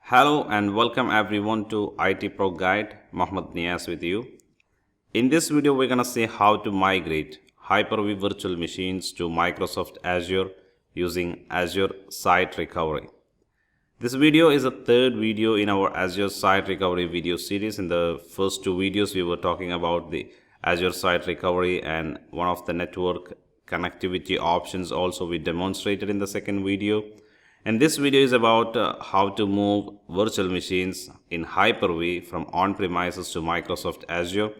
Hello and welcome everyone to IT Pro Guide. Mohammed Nias with you. In this video, we're going to see how to migrate Hyper-V virtual machines to Microsoft Azure using Azure Site Recovery. This video is the third video in our Azure Site Recovery video series. In the first two videos, we were talking about the Azure Site Recovery and one of the network connectivity options also we demonstrated in the second video. And this video is about how to move virtual machines in Hyper-V from on-premises to Microsoft Azure.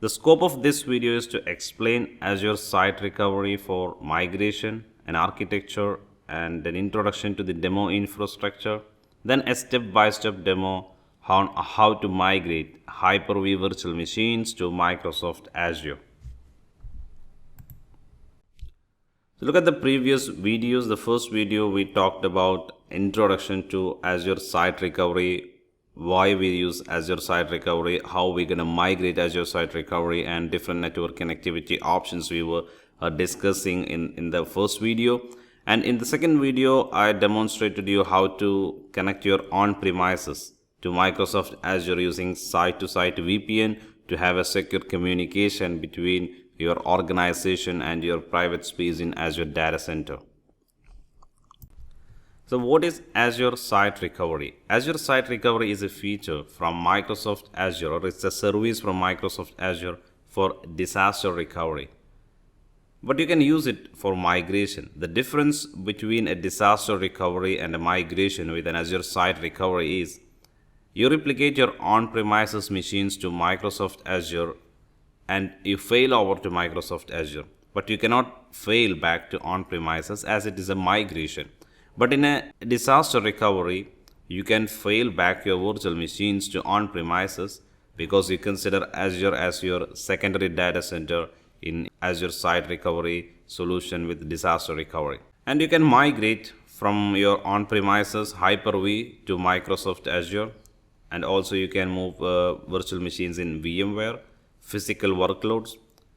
The scope of this video is to explain Azure Site Recovery for migration, an architecture, and an introduction to the demo infrastructure, then a step-by-step demo on how to migrate Hyper-V virtual machines to Microsoft Azure. So look at the previous videos. The first video we talked about introduction to Azure Site Recovery, why we use Azure Site Recovery, how we're going to migrate Azure Site Recovery, and different network connectivity options we were discussing in the first video. And in the second video, I demonstrated you how to connect your on-premises to Microsoft Azure using site-to-site VPN to have a secure communication between your organization and your private space in Azure Data Center. So what is Azure Site Recovery? Azure Site Recovery is a feature from Microsoft Azure, or it's a service from Microsoft Azure for disaster recovery. But you can use it for migration. The difference between a disaster recovery and a migration with an Azure Site Recovery is you replicate your on-premises machines to Microsoft Azure and you fail over to Microsoft Azure, but you cannot fail back to on-premises as it is a migration. But in a disaster recovery, you can fail back your virtual machines to on-premises because you consider Azure as your secondary data center in Azure Site Recovery solution with disaster recovery. And you can migrate from your on-premises Hyper-V to Microsoft Azure, and also you can move virtual machines in VMware, physical workloads.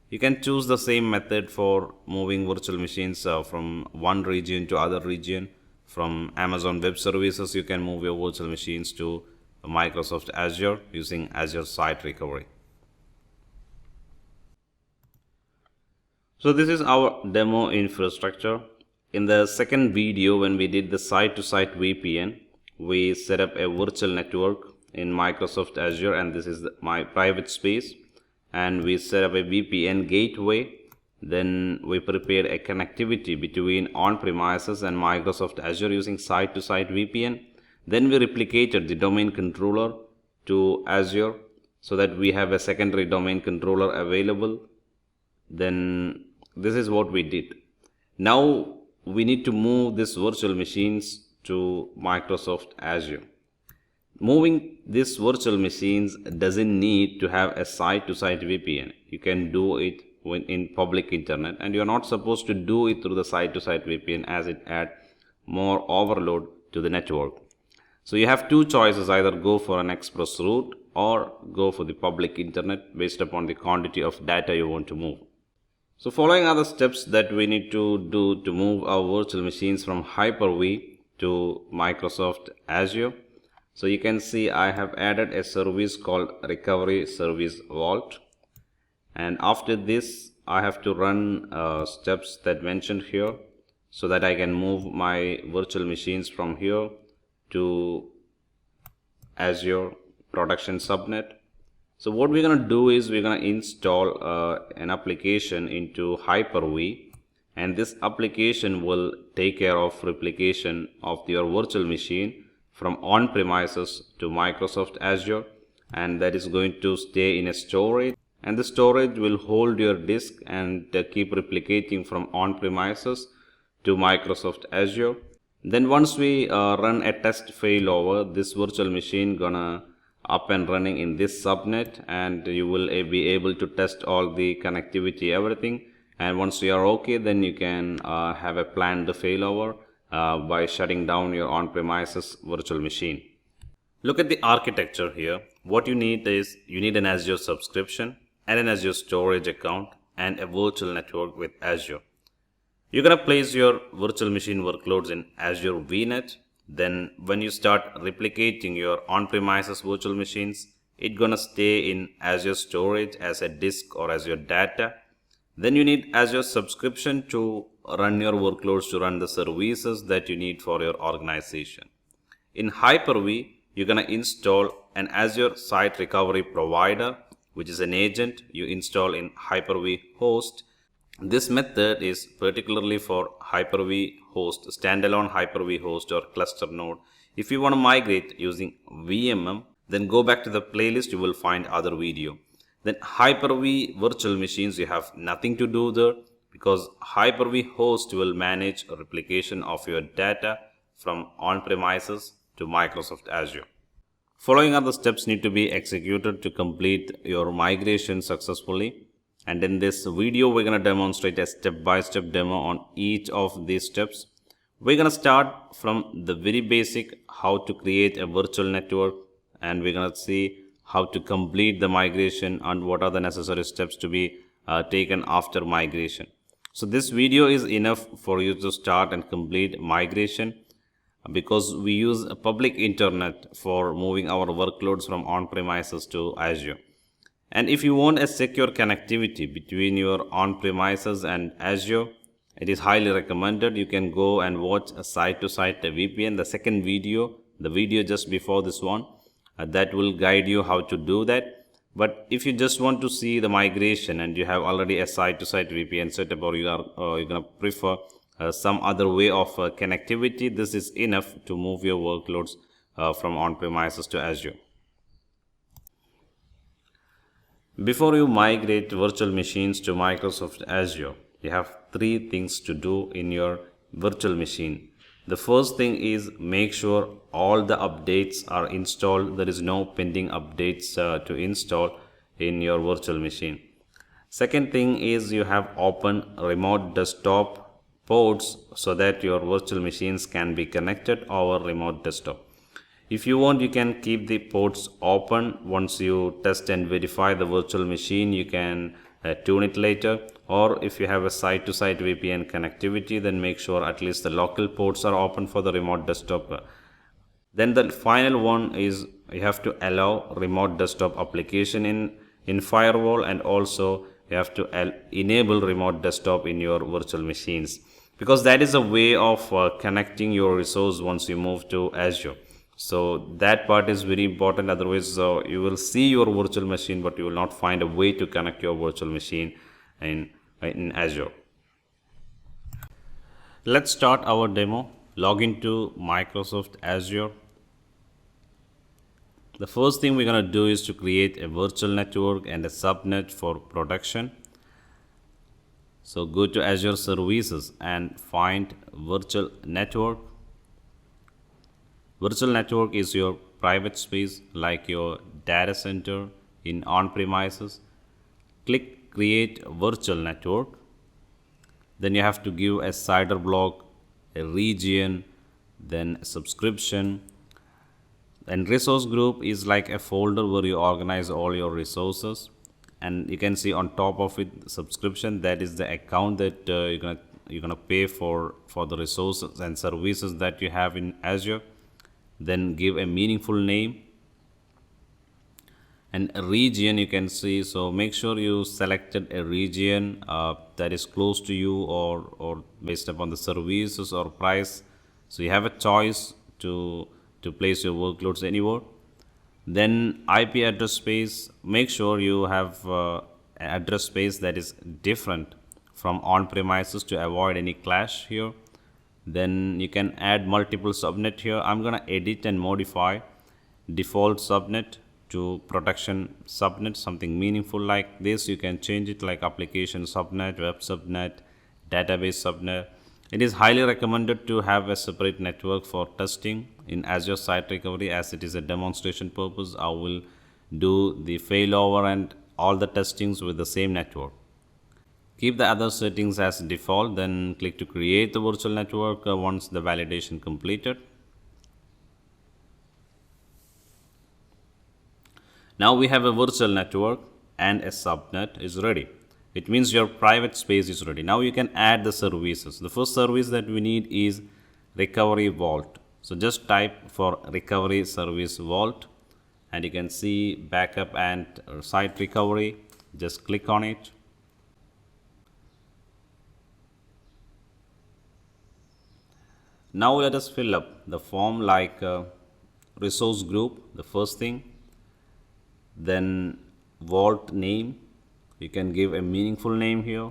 You can choose the same method for moving virtual machines from one region to other region. From Amazon Web Services, you can move your virtual machines to Microsoft Azure using Azure Site Recovery. So this is our demo infrastructure. In the second video, when we did the site-to-site VPN, we set up a virtual network in Microsoft Azure, and this is my private space. And we set up a VPN gateway. Then we prepared a connectivity between on-premises and Microsoft Azure using site-to-site VPN. Then we replicated the domain controller to Azure so that we have a secondary domain controller available. Then this is what we did. Now we need to move these virtual machines to Microsoft Azure. Moving these virtual machines doesn't need to have a site-to-site VPN. You can do it in public internet, and you're not supposed to do it through the site-to-site VPN as it adds more overload to the network. So you have two choices, either go for an express route or go for the public internet based upon the quantity of data you want to move. So following are the steps that we need to do to move our virtual machines from Hyper-V to Microsoft Azure. So you can see I have added a service called Recovery Service Vault, and after this I have to run steps that mentioned here so that I can move my virtual machines from here to Azure production subnet. So what we're going to do is we're going to install an application into Hyper-V, and this application will take care of replication of your virtual machine from on-premises to Microsoft Azure, and that is going to stay in a storage, and the storage will hold your disk and keep replicating from on-premises to Microsoft Azure. Then once we run a test failover, this virtual machine gonna up and running in this subnet, and you will be able to test all the connectivity, everything. And once you are okay, then you can have a planned failover by shutting down your on-premises virtual machine. Look at the architecture here. What you need is you need an Azure subscription and an Azure storage account and a virtual network with Azure. You're going to place your virtual machine workloads in Azure VNet Then when you start replicating your on-premises virtual machines, it's gonna stay in Azure storage as a disk or as your data. Then you need Azure subscription to run your workloads, to run the services that you need for your organization. In Hyper-V, you're gonna install an Azure Site Recovery provider, which is an agent you install in Hyper-V host. This method is particularly for Hyper-V host, standalone Hyper-V host or cluster node. If you want to migrate using VMM, then go back to the playlist, you will find other video. Then Hyper-V virtual machines, you have nothing to do there because Hyper-V host will manage replication of your data from on-premises to Microsoft Azure. Following other steps need to be executed to complete your migration successfully. And in this video, we're going to demonstrate a step-by-step demo on each of these steps. We're going to start from the very basic, how to create a virtual network, and we're going to see how to complete the migration and what are the necessary steps to be taken after migration. So this video is enough for you to start and complete migration because we use a public internet for moving our workloads from on-premises to Azure. And if you want a secure connectivity between your on-premises and Azure, it is highly recommended. You can go and watch a site-to-site VPN, the second video, the video just before this one, that will guide you how to do that. But if you just want to see the migration and you have already a site-to-site VPN setup, or you're going to prefer some other way of connectivity, this is enough to move your workloads from on-premises to Azure. Before you migrate virtual machines to Microsoft Azure, you have three things to do in your virtual machine. The first thing is make sure all the updates are installed. There is no pending updates to install in your virtual machine. Second thing is you have open remote desktop ports so that your virtual machines can be connected over remote desktop. If you want, you can keep the ports open. Once you test and verify the virtual machine, you can tune it later. Or if you have a site-to-site VPN connectivity, then make sure at least the local ports are open for the remote desktop. Then the final one is you have to allow remote desktop application in firewall, and also you have to enable remote desktop in your virtual machines, because that is a way of connecting your resource once you move to Azure. So that part is very important. Otherwise, you will see your virtual machine, but you will not find a way to connect your virtual machine in Azure. Let's start our demo. Log into Microsoft Azure. The first thing we're going to do is to create a virtual network and a subnet for production. So go to Azure Services and find Virtual Network. Virtual network is your private space like your data center in on-premises. Click Create Virtual Network. Then you have to give a CIDR block, a region, then a subscription. And resource group is like a folder where you organize all your resources. And you can see on top of it, subscription, that is the account that you're gonna pay for the resources and services that you have in Azure. Then give a meaningful name, and a region you can see. So make sure you selected a region that is close to you or based upon the services or price. So you have a choice to place your workloads anywhere. Then IP address space, make sure you have an address space that is different from on-premises to avoid any clash here. Then you can add multiple subnet here. I'm going to edit and modify default subnet to production subnet, something meaningful like this. You can change it like application subnet, web subnet, database subnet. It is highly recommended to have a separate network for testing in Azure Site Recovery, as it is a demonstration purpose. I will do the failover and all the testings with the same network. Keep the other settings as default, then click to create the virtual network once the validation completed. Now we have a virtual network and a subnet is ready. It means your private space is ready. Now you can add the services. The first service that we need is Recovery Vault. So just type for recovery service vault, and you can see backup and site recovery. Just click on it. Now let us fill up the form like resource group, the first thing, then vault name. You can give a meaningful name here.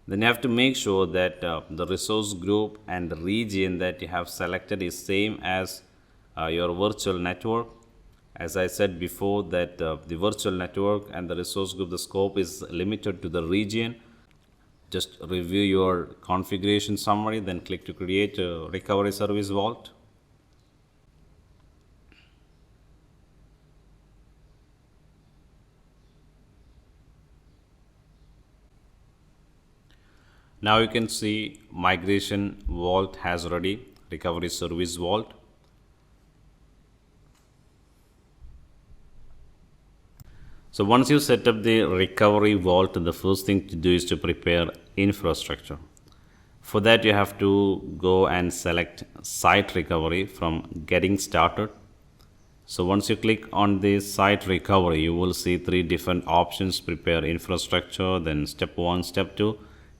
Then you have to make sure that the resource group and the region that you have selected is same as your virtual network. As I said before, that the virtual network and the resource group, the scope is limited to the region. Just review your configuration summary, then click to create a recovery service vault. Now you can see migration vault has ready recovery service vault. So once you set up the recovery vault, the first thing to do is to prepare infrastructure. For that, you have to go and select site recovery from getting started. So once you click on the site recovery, you will see three different options: prepare infrastructure, then step 1, step 2.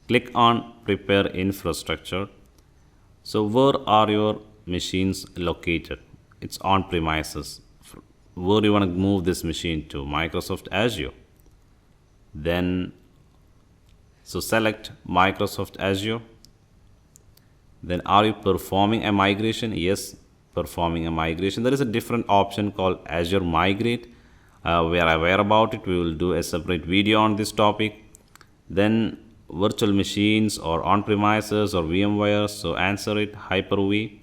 Click on prepare infrastructure. So where are your machines located? It's on premises. Where you want to move this machine to? Microsoft Azure. Then so select Microsoft Azure. Then are you performing a migration? Yes, performing a migration. There is a different option called Azure Migrate. We are aware about it. We will do a separate video on this topic. Then virtual machines or on premises or VMware. So answer it Hyper-V.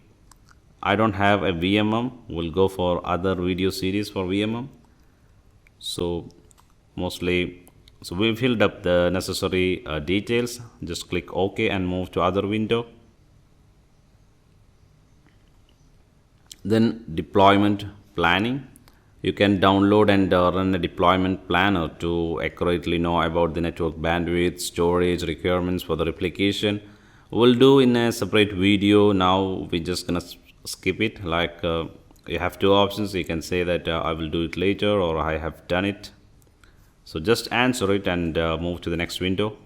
I don't have a VMM. We'll go for other video series for VMM. So mostly, so we filled up the necessary details. Just click OK and move to other window. Then deployment planning. You can download and run a deployment planner to accurately know about the network bandwidth, storage requirements for the replication. We'll do in a separate video. Now we're just gonna skip it. Like you have two options. You can say that I will do it later, or I have done it. So just answer it and move to the next window.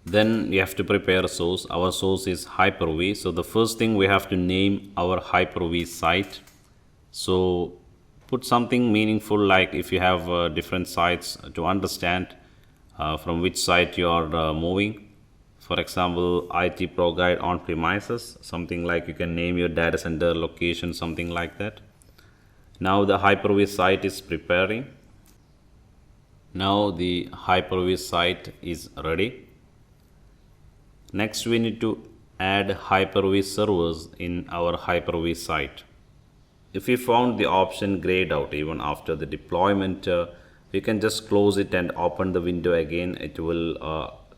Then you have to prepare a source. Our source is Hyper-V. So the first thing, we have to name our Hyper-V site. So put something meaningful, like if you have different sites, to understand from which site you are moving. For example, IT Pro Guide on premises, something like you can name your data center location, something like that. Now the Hyper-V site is preparing. Now the Hyper-V site is ready. Next, we need to add Hyper-V servers in our Hyper-V site. If we found the option grayed out even after the deployment, we can just close it and open the window again. It will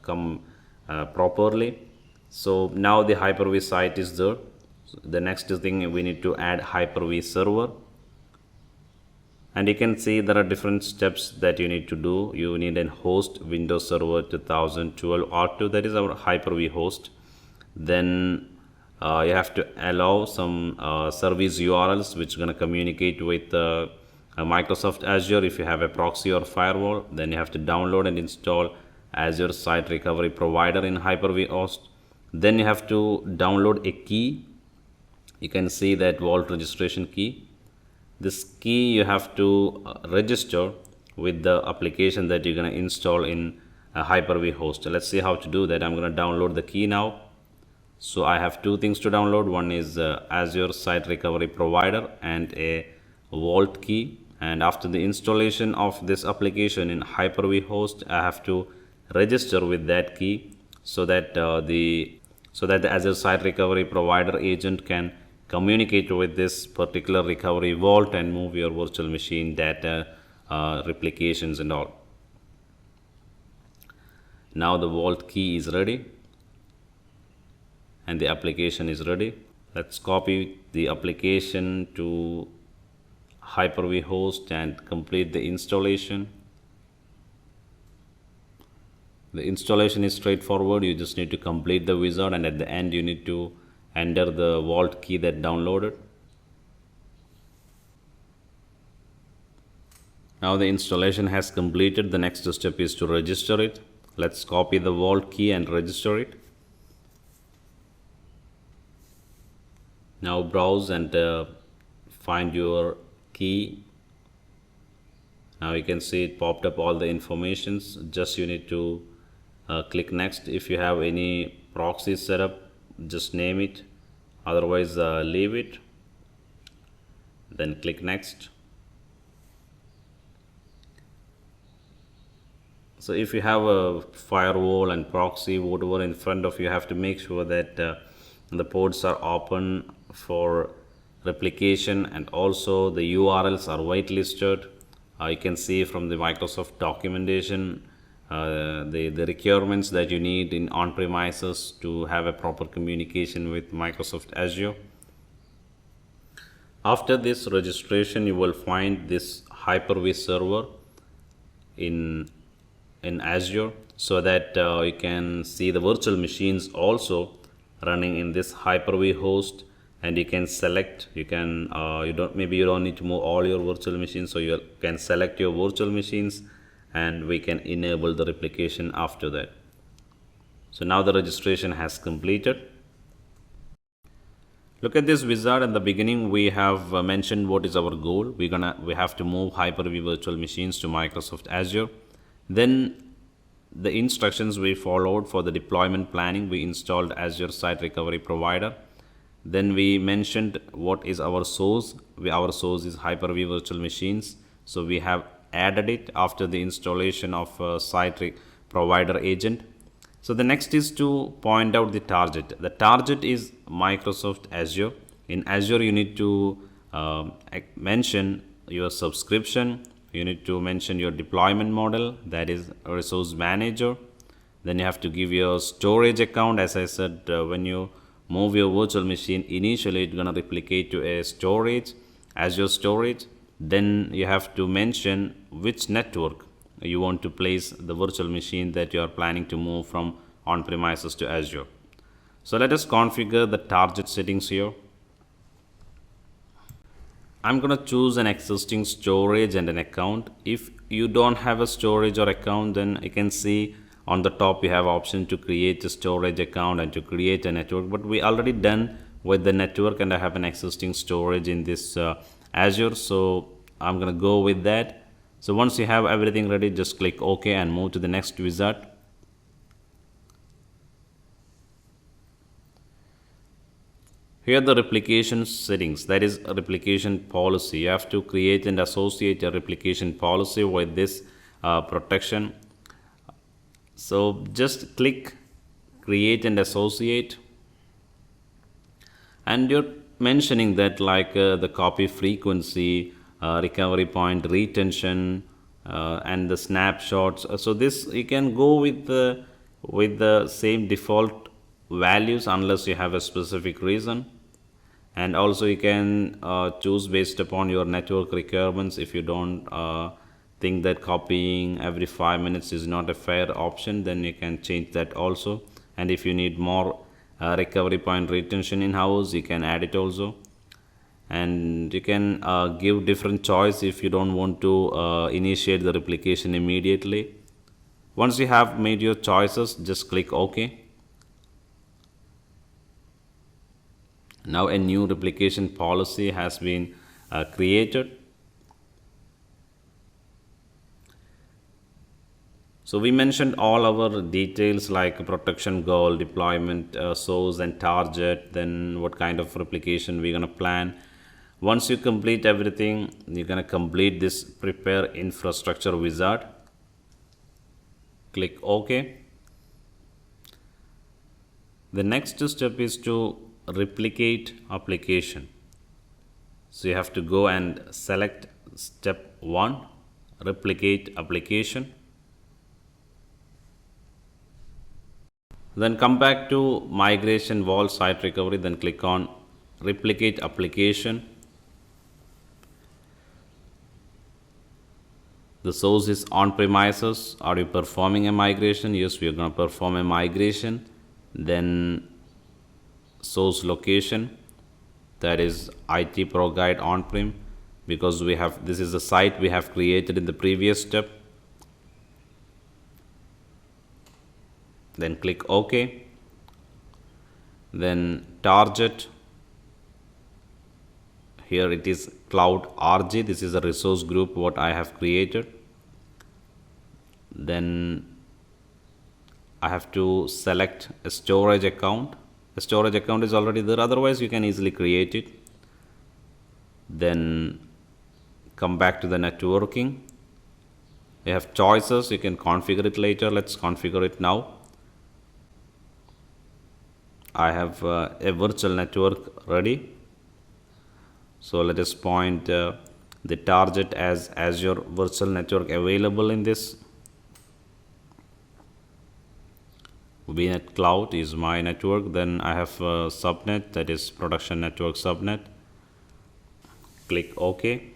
come properly. So now the Hyper-V site is there. So the next thing, we need to add Hyper-V server. And you can see there are different steps that you need to do. You need a host, Windows Server 2012 R2, that is our Hyper-V host. Then you have to allow some service URLs which are going to communicate with Microsoft Azure. If you have a proxy or firewall, then you have to download and install Azure Site Recovery Provider in Hyper-V host. Then you have to download a key. You can see that vault registration key. This key you have to register with the application that you're going to install in a Hyper-V host. Let's see how to do that. I'm going to download the key now. So I have two things to download. One is Azure Site Recovery Provider and a vault key. And after the installation of this application in Hyper-V host, I have to register with that key so that the Azure Site Recovery Provider agent can communicate with this particular recovery vault and move your virtual machine data, replications and all. Now the vault key is ready and the application is ready. Let's copy the application to Hyper-V host and complete the installation. The installation is straightforward. You just need to complete the wizard, and at the end you need to enter the vault key that downloaded. Now the installation has completed. The next step is to register it. Let's copy the vault key and register it. Now browse and find your key. Now you can see it popped up all the informations. Just you need to click next. If you have any proxy set up, just name it, otherwise leave it, then click next. So if you have a firewall and proxy, whatever in front of you, have to make sure that the ports are open for replication, and also the URLs are whitelisted. You can see from the Microsoft documentation the requirements that you need in on-premises to have a proper communication with Microsoft Azure. After this registration, you will find this Hyper-V server in Azure, so that you can see the virtual machines also running in this Hyper-V host, and you can select, you don't need to move all your virtual machines, so you can select your virtual machines and we can enable the replication after that. So now the registration has completed. Look at this wizard. In the beginning we have mentioned what is our goal. We have to move Hyper-V virtual machines to Microsoft Azure. Then the instructions we followed for the deployment planning, we installed Azure Site Recovery Provider. Then we mentioned what is our source. Our source is Hyper-V virtual machines, so we have added it after the installation of Site Provider agent. So the next is to point out the target. The target is Microsoft Azure. In Azure you need to mention your subscription. You need to mention your deployment model, that is resource manager. Then you have to give your storage account. As I said, when you move your virtual machine, initially it's going to replicate to a storage, Azure storage. Then you have to mention which network you want to place the virtual machine that you are planning to move from on-premises to Azure. So let us configure the target settings here. I'm going to choose an existing storage and an account. If you don't have a storage or account, then you can see on the top you have option to create a storage account and to create a network, but we already done with the network and I have an existing storage in this Azure, so I'm going to go with that. So once you have everything ready, just click OK and move to the next wizard. Here the replication settings, that is a replication policy. You have to create and associate a replication policy with this protection. So just click create and associate, and you're mentioning that like the copy frequency, recovery point, retention, and the snapshots. So this you can go with the same default values unless you have a specific reason. And also you can choose based upon your network requirements. If you don't think that copying every 5 minutes is not a fair option, then you can change that also. And if you need more recovery point retention in house, you can add it also. And you can give different choice if you don't want to initiate the replication immediately. Once you have made your choices, just click OK. Now a new replication policy has been created. So we mentioned all our details like protection goal, deployment source and target, then what kind of replication we're going to plan. Once you complete everything, you're going to complete this prepare infrastructure wizard. Click OK. The next step is to replicate application. So you have to go and select step 1, replicate application. Then come back to migration vault site recovery, then click on replicate application. The source is on premises. Are you performing a migration? Yes, we are going to perform a migration. Then source location, that is IT Pro Guide on-prem, because we have, this is the site we have created in the previous step. Then click OK. Then target, here it is Cloud RG. This is a resource group what I have created. Then I have to select a storage account. The storage account is already there, otherwise you can easily create it. Then come back to the networking. You have choices, you can configure it later. Let's configure it now. I have a virtual network ready. So let us point the target as Azure Virtual Network available in this. VNet Cloud is my network. Then I have a subnet, that is production network subnet. Click OK.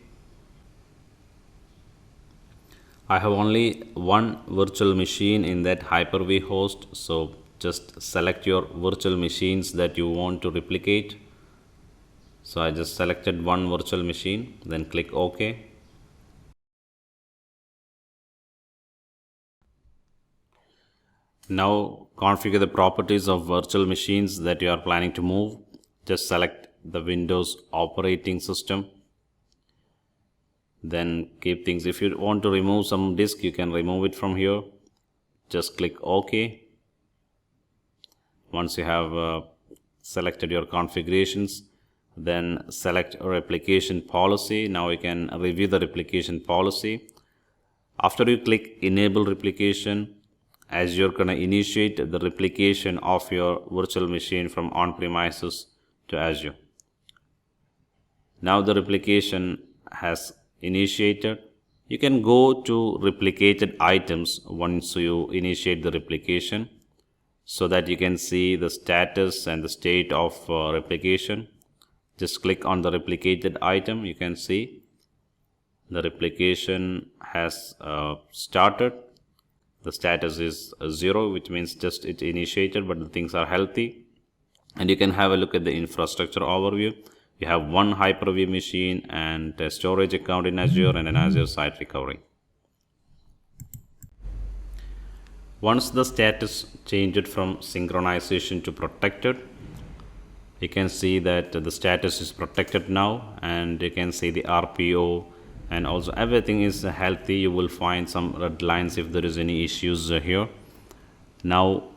I have only one virtual machine in that Hyper-V host, so just select your virtual machines that you want to replicate. So I just selected one virtual machine, then click OK. Now configure the properties of virtual machines that you are planning to move. Just select the Windows operating system. Then keep things, if you want to remove some disk, you can remove it from here. Just click OK. Once you have selected your configurations, then select replication policy. Now you can review the replication policy. After you click enable replication, Azure gonna initiate the replication of your virtual machine from on-premises to Azure. Now the replication has initiated. You can go to replicated items once you initiate the replication, so that you can see the status and the state of replication. Just click on the replicated item. You can see the replication has started. The status is 0, which means just it initiated, but the things are healthy. And you can have a look at the infrastructure overview. You have one Hyper-V machine and a storage account in Azure and an Azure Site Recovery. Once the status changed from synchronization to protected, you can see that the status is protected now, and you can see the RPO, and also everything is healthy. You will find some red lines if there is any issues here. Now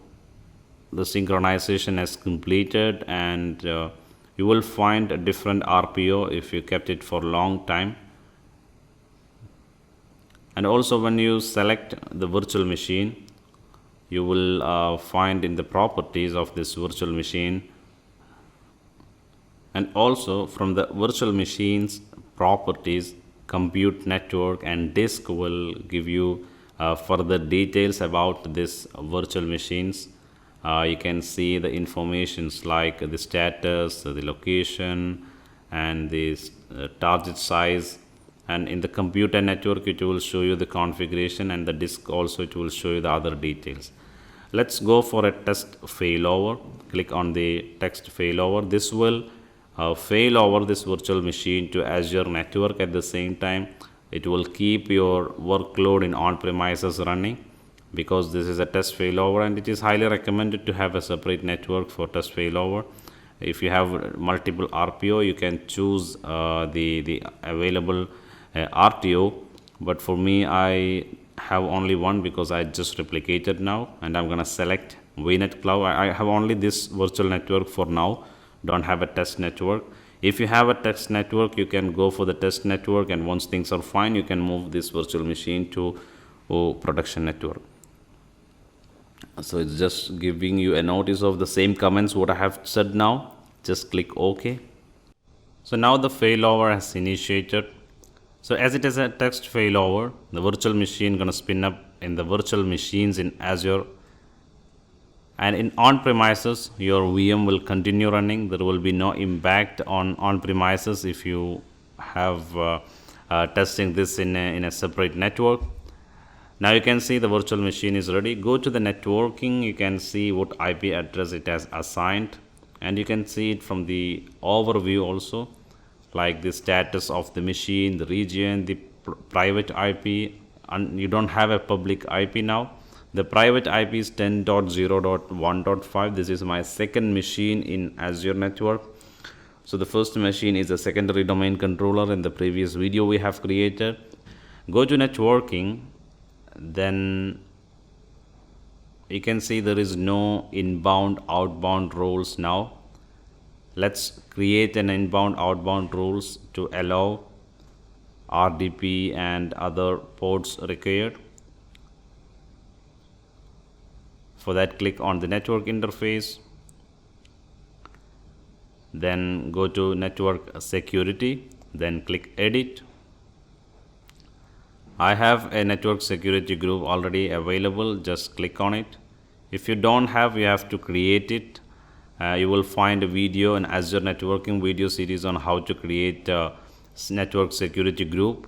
the synchronization has completed, and you will find a different RPO if you kept it for a long time. And also when you select the virtual machine, you will find in the properties of this virtual machine, and also from the virtual machine's properties, compute network and disk will give you further details about this virtual machines. You can see the informations like the status, the location, and the target size. And in the computer network, it will show you the configuration, and the disk also it will show you the other details. Let's go for a test failover. Click on the text failover. This will fail over this virtual machine to Azure network. At the same time, it will keep your workload in on-premises running, because this is a test failover, and it is highly recommended to have a separate network for test failover. If you have multiple RPO, you can choose the available RTO, but for me I have only one because I just replicated now, and I'm gonna select VNet Cloud. I have only this virtual network for now, don't have a test network. If you have a test network, you can go for the test network, and once things are fine, you can move this virtual machine to production network. So it's just giving you a notice of the same comments what I have said now. Just click OK. So now the failover has initiated. So as it is a text failover, the virtual machine gonna spin up in the virtual machines in Azure, and in on-premises your VM will continue running. There will be no impact on on-premises if you have testing this in a separate network. Now you can see the virtual machine is ready. Go to the networking, you can see what IP address it has assigned, and you can see it from the overview also, like the status of the machine, the region, the private IP, and you don't have a public IP now. The private IP is 10.0.1.5. This is my second machine in Azure network. So the first machine is a secondary domain controller. In the previous video we have created. Go to networking, then you can see there is no inbound outbound roles now. Let's create an inbound outbound rules to allow RDP and other ports required. For that, click on the network interface, then go to network security, then click edit. I have a network security group already available, just click on it. If you don't have, you have to create it. You will find a video in Azure networking video series on how to create a network security group.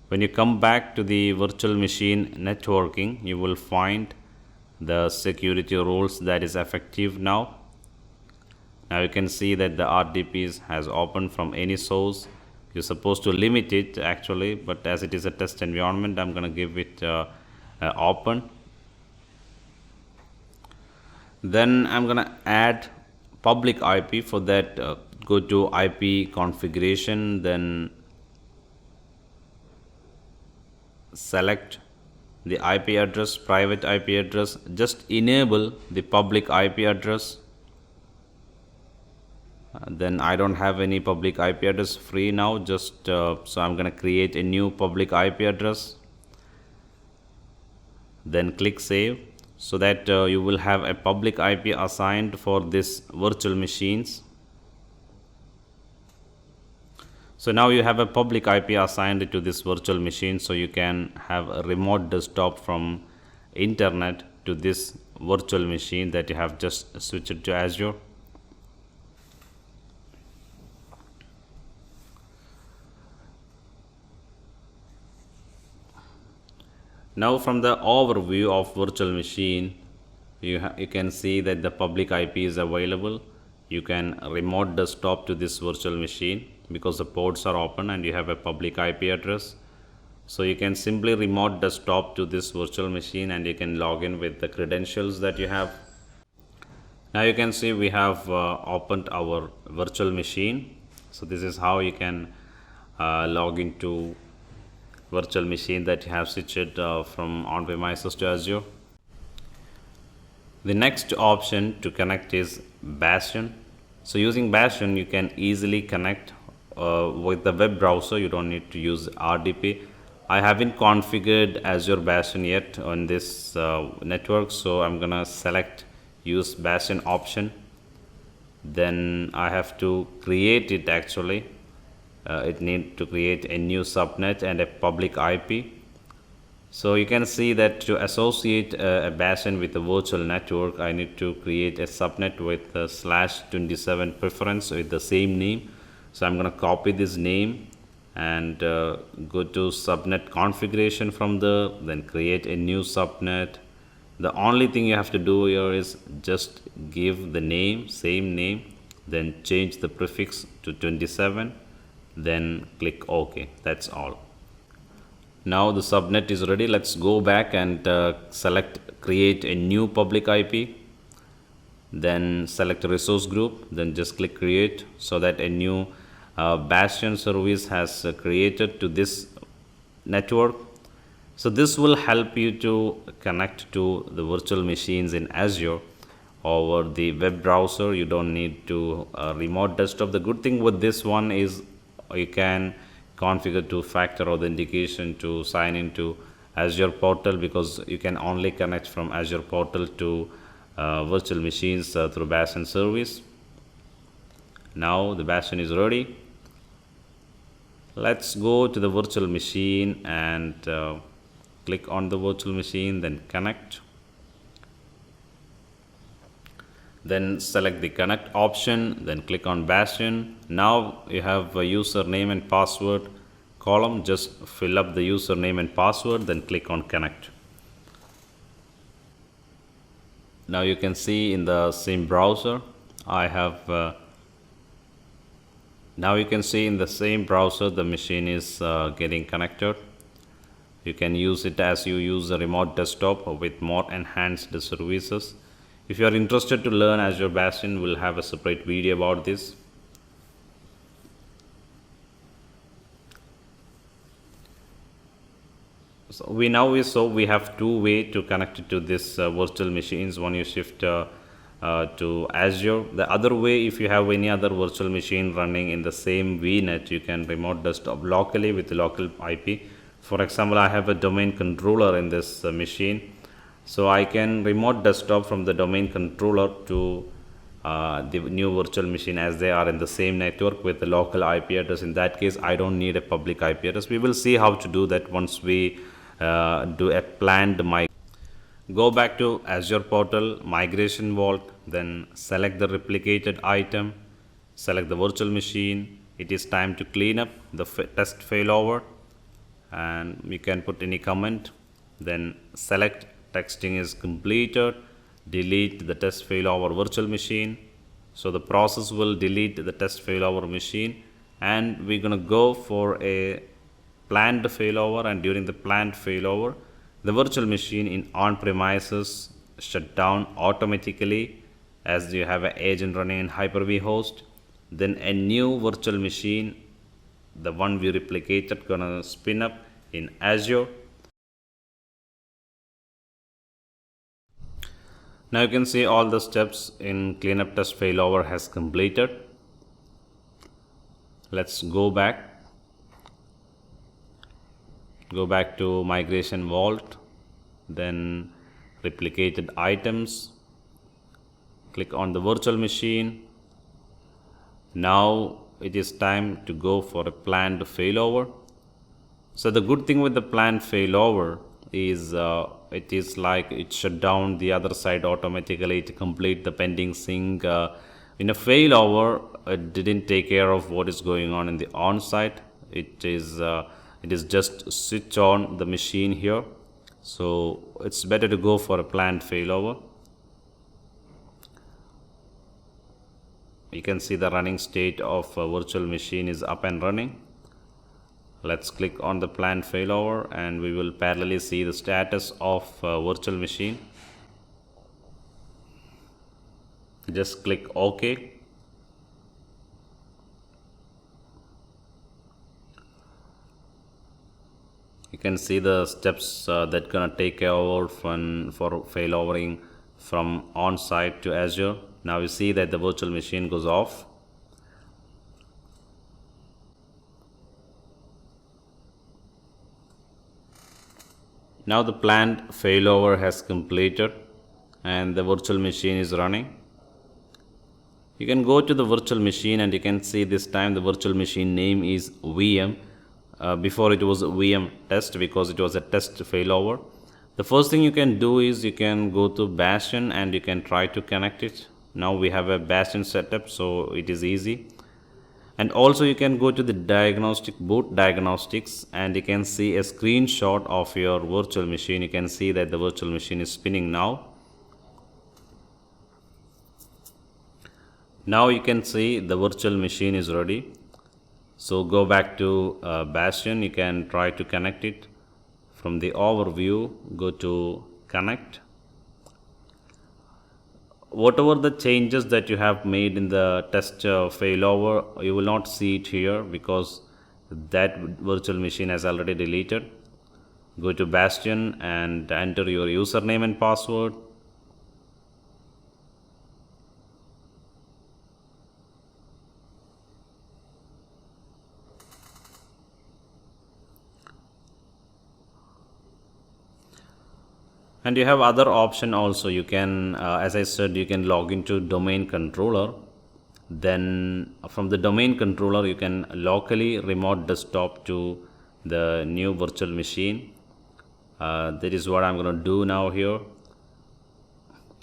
When you come back to the virtual machine networking, you will find the security rules that is effective now. Now you can see that the RDPs has opened from any source. You're supposed to limit it actually, but as it is a test environment, I'm going to give it open. Then I'm going to add public IP. For that, go to IP configuration, then select the IP address, private IP address. Just enable the public IP address. Then I don't have any public IP address free now, just so I'm going to create a new public IP address. Then click save, so that you will have a public IP assigned for this virtual machines. So now you have a public IP assigned to this virtual machine, so you can have a remote desktop from internet to this virtual machine that you have just switched to Azure. Now from the overview of virtual machine, you can see that the public IP is available. You can remote desktop to this virtual machine because the ports are open and you have a public IP address. So you can simply remote desktop to this virtual machine and you can log in with the credentials that you have. Now you can see we have opened our virtual machine. So this is how you can log into virtual machine that you have switched from on-premises to Azure. The next option to connect is Bastion. So using Bastion, you can easily connect with the web browser. You don't need to use RDP. I haven't configured Azure Bastion yet on this network, so I'm gonna select use Bastion option. Then I have to create it actually. It need to create a new subnet and a public IP. So you can see that to associate a Bastion with a virtual network, I need to create a subnet with /27 preference with the same name. So I'm going to copy this name and go to subnet configuration from there, then create a new subnet. The only thing you have to do here is just give the name, same name, then change the prefix to 27. Then click OK. That's all. Now the subnet is ready. Let's go back and select create a new public IP. Then select resource group. Then just click create, so that a new Bastion service has created to this network. So this will help you to connect to the virtual machines in Azure over the web browser. You don't need to remote desktop. The good thing with this one is you can configure two-factor authentication to sign into Azure portal, because you can only connect from Azure portal to virtual machines through Bastion service. Now the Bastion is ready. Let's go to the virtual machine and click on the virtual machine, then connect. Then select the connect option, then click on Bastion. Now you have a username and password column. Just fill up the username and password, then click on connect. Now you can see in the same browser I have now you can see in the same browser the machine is getting connected. You can use it as you use a remote desktop with more enhanced services. If you are interested to learn Azure Bastion, we'll have a separate video about this. So we have two ways to connect it to this virtual machines. One, you shift to Azure. The other way, if you have any other virtual machine running in the same VNet, you can remote desktop locally with the local IP. For example, I have a domain controller in this machine, so I can remote desktop from the domain controller to the new virtual machine, as they are in the same network with the local IP address. In that case, I don't need a public IP address. We will see how to do that once we do a planned migration. Go back to Azure portal, migration vault, then select the replicated item, select the virtual machine. It is time to clean up the test failover, and we can put any comment. Then select texting is completed, delete the test failover virtual machine. So the process will delete the test failover machine, and we're gonna go for a planned failover. And during the planned failover, the virtual machine in on-premises shut down automatically, as you have an agent running in Hyper-V host. Then a new virtual machine, the one we replicated, gonna spin up in Azure. Now you can see all the steps in cleanup test failover has completed. Let's go back to migration vault, then replicated items, click on the virtual machine. Now it is time to go for a planned failover. So the good thing with the planned failover is it is like it shut down the other side automatically to complete the pending sync. In a failover, it didn't take care of what is going on in the on-site. It is just switch on the machine here. So it's better to go for a planned failover. You can see the running state of a virtual machine is up and running. Let's click on the planned failover, and we will parallelly see the status of virtual machine. Just click OK. You can see the steps that gonna take care of for failovering from on-site to Azure. Now you see that the virtual machine goes off. Now the planned failover has completed and the virtual machine is running. You can go to the virtual machine and you can see this time the virtual machine name is VM. Before it was VM test because it was a test failover. The first thing you can do is you can go to Bastion and you can try to connect it. Now we have a Bastion setup, so it is easy. And also you can go to the boot diagnostics and you can see a screenshot of your virtual machine. You can see that the virtual machine is spinning now. Now you can see the virtual machine is ready. So go back to Bastion. You can try to connect it. From the overview, go to connect. Whatever the changes that you have made in the test failover, you will not see it here because that virtual machine has already deleted. Go to Bastion and enter your username and password. And you have other option also. You can, as I said, you can log into domain controller. Then from the domain controller, you can locally remote desktop to the new virtual machine. That is what I'm going to do now here.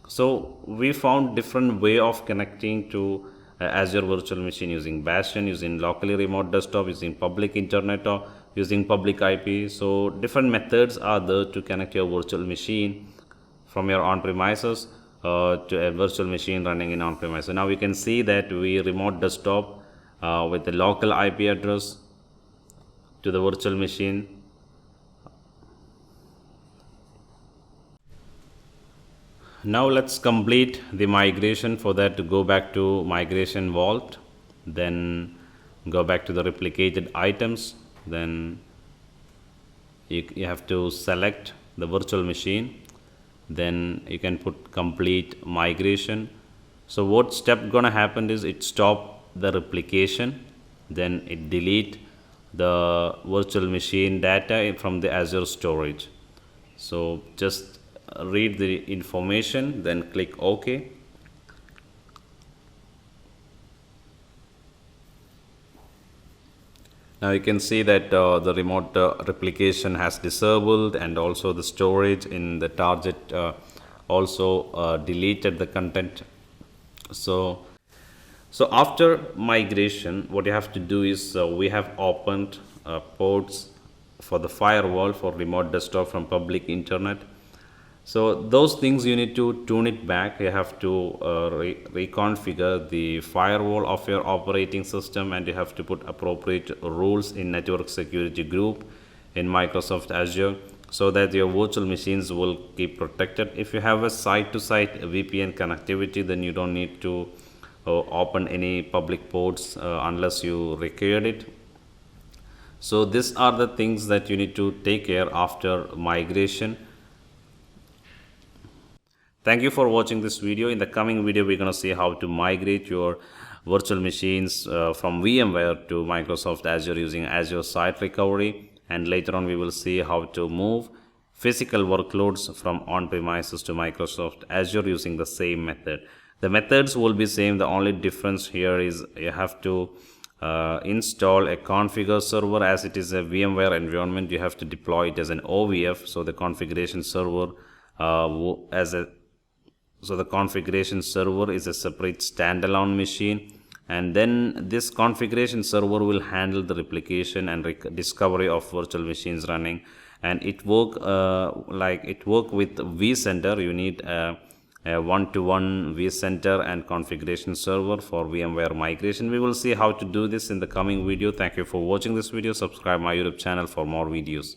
So we found different way of connecting to Azure virtual machine using Bastion, using locally remote desktop, using public internet, or using public IP. So different methods are there to connect your virtual machine from your on-premises to a virtual machine running in on-premise. So now we can see that we remote desktop with the local IP address to the virtual machine. Now let's complete the migration. For that, to go back to migration vault, then go back to the replicated items, then you have to select the virtual machine, then you can put complete migration. So what step gonna happen is it stop the replication, then it delete the virtual machine data from the Azure storage. So just read the information, then click OK. Now you can see that the remote replication has disabled, and also the storage in the target also deleted the content. So after migration, what you have to do is we have opened ports for the firewall for remote desktop from public internet. So those things you need to tune it back. You have to reconfigure the firewall of your operating system, and you have to put appropriate rules in network security group in Microsoft Azure, so that your virtual machines will keep protected. If you have a site-to-site VPN connectivity, then you don't need to open any public ports unless you required it. So these are the things that you need to take care after migration. Thank you for watching this video. In the coming video, we're going to see how to migrate your virtual machines from VMware to Microsoft Azure using Azure Site Recovery. And later on, we will see how to move physical workloads from on-premises to Microsoft Azure using the same method. The methods will be same. The only difference here is you have to install a configure server. As it is a VMware environment, you have to deploy it as an OVF. So the configuration server So the configuration server is a separate standalone machine, and then this configuration server will handle the replication and discovery of virtual machines running, and it work with vCenter. You need a one-to-one vCenter and configuration server for VMware migration. We will see how to do this in the coming video. Thank you for watching this video. Subscribe my YouTube channel for more videos.